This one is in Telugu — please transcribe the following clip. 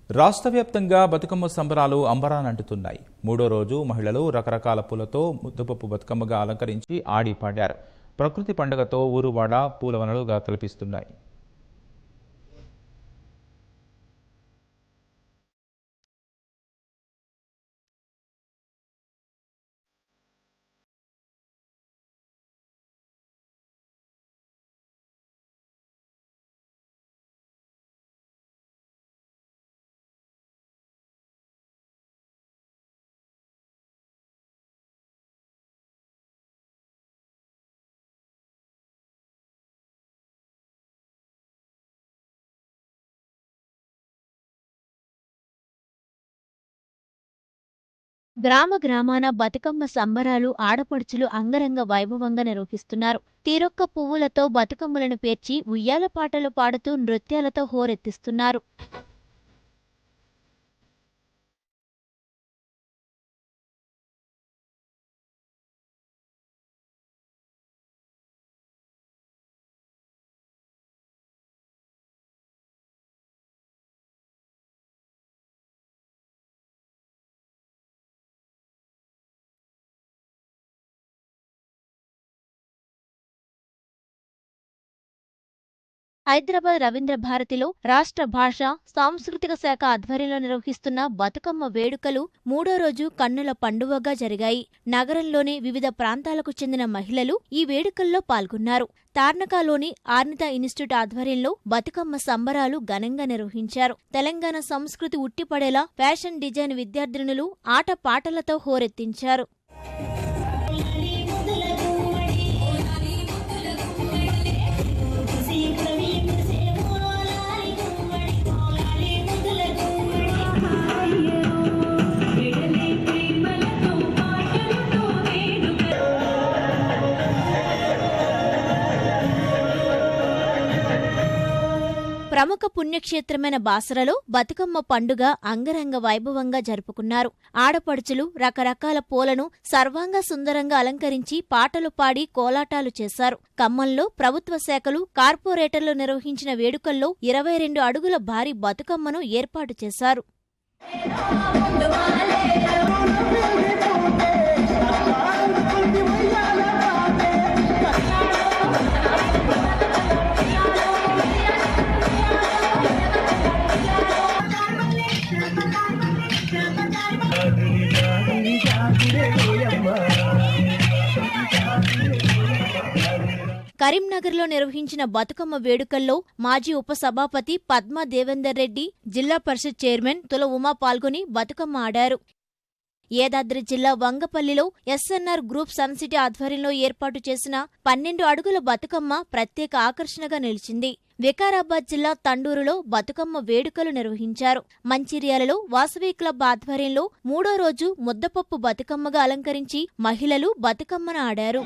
రాష్ట్ర వ్యాప్తంగా బతుకమ్మ సంబరాలు అంబరానంటుతున్నాయి. మూడో రోజు మహిళలు రకరకాల పూలతో ముద్దపప్పు బతుకమ్మగా అలంకరించి ఆడి పాడారు. ప్రకృతి పండుగతో ఊరువాడ పూలవనలుగా తలపిస్తున్నాయి. గ్రామాన బతుకమ్మ సంబరాలు ఆడపడుచులు అంగరంగ వైభవంగా నిర్వహిస్తున్నారు. తీరొక్క పువ్వులతో బతుకమ్మలను పేర్చి ఉయ్యాల పాటలు పాడుతూ నృత్యాలతో హోరెత్తిస్తున్నారు. హైదరాబాద్ రవీంద్ర భారతిలో రాష్ట్ర భాష సాంస్కృతిక శాఖ ఆధ్వర్యంలో నిర్వహిస్తున్న బతుకమ్మ వేడుకలు మూడో రోజు కన్నుల పండువగా జరిగాయి. నగరంలోని వివిధ ప్రాంతాలకు చెందిన మహిళలు ఈ వేడుకల్లో పాల్గొన్నారు. తార్నకాలోని ఆర్నితా ఇన్స్టిట్యూట్ ఆధ్వర్యంలో బతుకమ్మ సంబరాలు ఘనంగా నిర్వహించారు. తెలంగాణ సంస్కృతి ఉట్టిపడేలా ఫ్యాషన్ డిజైన్ విద్యార్థినులు ఆట పాటలతో హోరెత్తించారు. ప్రముఖ పుణ్యక్షేత్రమైన బాసరలో బతుకమ్మ పండుగ అంగరంగ వైభవంగా జరుపుకున్నారు. ఆడపడుచులు రకరకాల పూలను సర్వాంగ సుందరంగా అలంకరించి పాటలు పాడి కోలాటాలు చేశారు. ఖమ్మంలో ప్రభుత్వ శాఖలు, కార్పొరేటర్లు నిర్వహించిన వేడుకల్లో 22 అడుగుల భారీ బతుకమ్మను ఏర్పాటు చేశారు. కరీంనగర్లో నిర్వహించిన బతుకమ్మ వేడుకల్లో మాజీ ఉపసభాపతి పద్మా దేవేందర్ రెడ్డి, జిల్లా పరిషత్ చైర్మన్ తుల ఉమా పాల్గొని బతుకమ్మ ఆడారు. యాదాద్రి జిల్లా వంగపల్లిలో ఎస్ఎన్ఆర్ గ్రూప్ సన్సిటీ ఆధ్వర్యంలో ఏర్పాటు చేసిన 12 అడుగుల బతుకమ్మ ప్రత్యేక ఆకర్షణగా నిలిచింది. వికారాబాద్ జిల్లా తండూరులో బతుకమ్మ వేడుకలు నిర్వహించారు. మంచిర్యాలలో వాసవి క్లబ్ ఆధ్వర్యంలో మూడో రోజు ముద్దపప్పు బతుకమ్మగా అలంకరించి మహిళలు బతుకమ్మను ఆడారు.